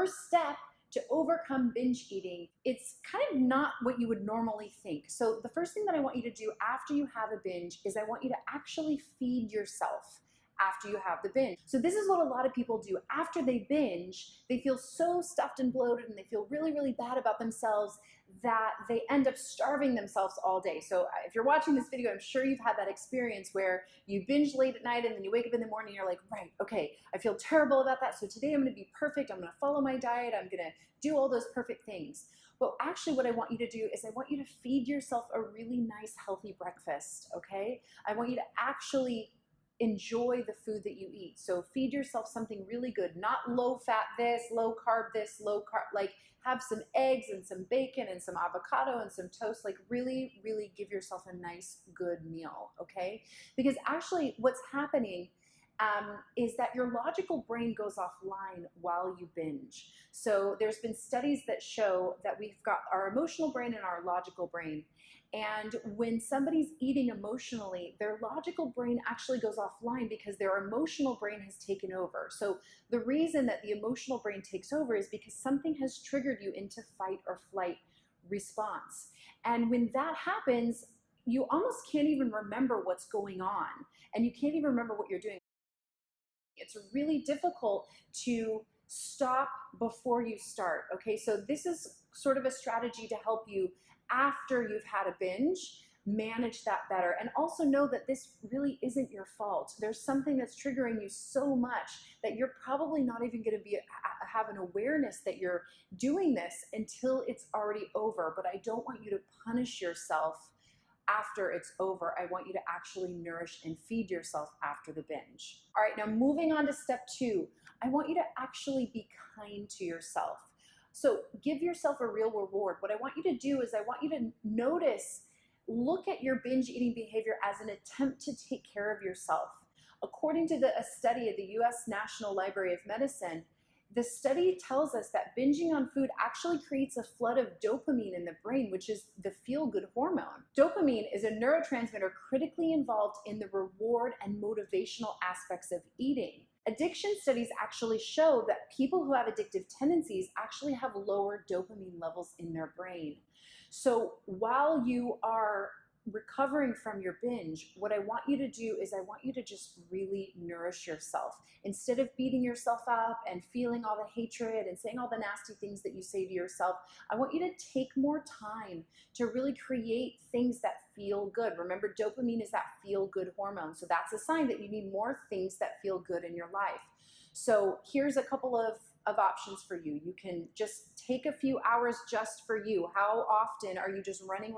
first step to overcome binge eating, it's kind of not what you would normally think. So the first thing that I want you to do after you have a binge is I want you to actually feed yourself after you have the binge. So this is what a lot of people do. After they binge, they feel so stuffed and bloated and they feel really, really bad about themselves that they end up starving themselves all day. So if you're watching this video, I'm sure you've had that experience where you binge late at night and then you wake up in the morning and you're like, right, okay, I feel terrible about that. So today I'm gonna be perfect. I'm gonna follow my diet. I'm gonna do all those perfect things. But actually what I want you to do is I want you to feed yourself a really nice, healthy breakfast, okay? I want you to actually enjoy the food that you eat. So feed yourself something really good, not low fat this, low carb this, low carb, like have some eggs and some bacon and some avocado and some toast, like really, really give yourself a nice, good meal, okay? Because actually what's happening is that your logical brain goes offline while you binge. So there's been studies that show that we've got our emotional brain and our logical brain. And when somebody's eating emotionally, their logical brain actually goes offline because their emotional brain has taken over. So the reason that the emotional brain takes over is because something has triggered you into fight or flight response. And when that happens, you almost can't even remember what's going on, and you can't even remember what you're doing. It's really difficult to stop before you start, okay? So this is sort of a strategy to help you after you've had a binge, manage that better. And also know that this really isn't your fault. There's something that's triggering you so much that you're probably not even gonna have an awareness that you're doing this until it's already over. But I don't want you to punish yourself after it's over. I want you to actually nourish and feed yourself after the binge. All right, now moving on to step 2, I want you to actually be kind to yourself. So give yourself a real reward. What I want you to do is I want you to notice, look at your binge eating behavior as an attempt to take care of yourself. According to a study at the US National Library of Medicine, the study tells us that binging on food actually creates a flood of dopamine in the brain, which is the feel-good hormone. Dopamine is a neurotransmitter critically involved in the reward and motivational aspects of eating. Addiction studies actually show that people who have addictive tendencies actually have lower dopamine levels in their brain. So while you are recovering from your binge, what I want you to do is I want you to just really nourish yourself. Instead of beating yourself up and feeling all the hatred and saying all the nasty things that you say to yourself, I want you to take more time to really create things that feel good. Remember, dopamine is that feel-good hormone. So that's a sign that you need more things that feel good in your life. So here's a couple of options for you. You can just take a few hours just for you. How often are you just running,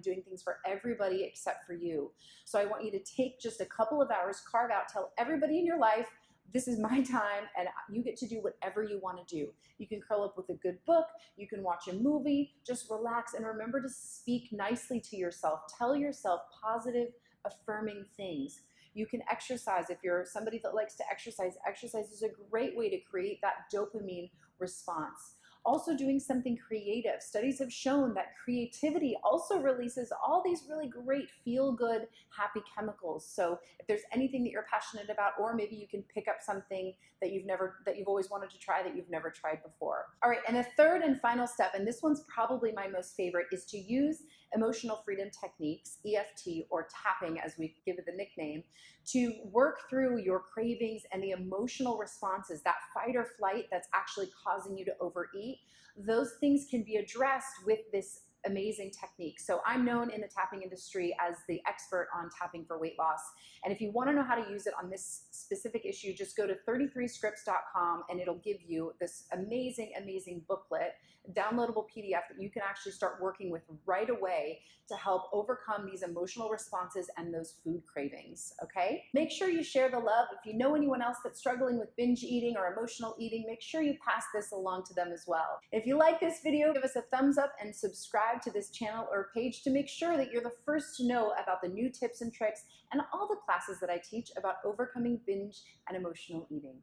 doing things for everybody except for you? So I want you to take just a couple of hours, carve out, tell everybody in your life, this is my time and you get to do whatever you want to do. You can curl up with a good book, you can watch a movie, just relax, and remember to speak nicely to yourself. Tell yourself positive, affirming things. You can exercise. If you're somebody that likes to exercise, exercise is a great way to create that dopamine response. Also doing something creative. Studies have shown that creativity also releases all these really great feel-good, happy chemicals. So if there's anything that you're passionate about, or maybe you can pick up something that you've always wanted to try that you've never tried before. All right, and the third and final step, and this one's probably my most favorite, is to use emotional freedom techniques, EFT, or tapping as we give it the nickname, to work through your cravings and the emotional responses, that fight or flight that's actually causing you to overeat. Those things can be addressed with this amazing technique. So I'm known in the tapping industry as the expert on tapping for weight loss. And if you want to know how to use it on this specific issue, just go to 33scripts.com and it'll give you this amazing, amazing booklet, downloadable PDF that you can actually start working with right away to help overcome these emotional responses and those food cravings, okay? Make sure you share the love. If you know anyone else that's struggling with binge eating or emotional eating, make sure you pass this along to them as well. If you like this video, give us a thumbs up and subscribe to this channel or page to make sure that you're the first to know about the new tips and tricks and all the classes that I teach about overcoming binge and emotional eating.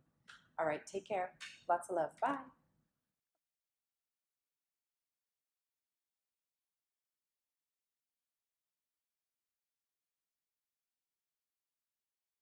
All right, take care. Lots of love. Bye.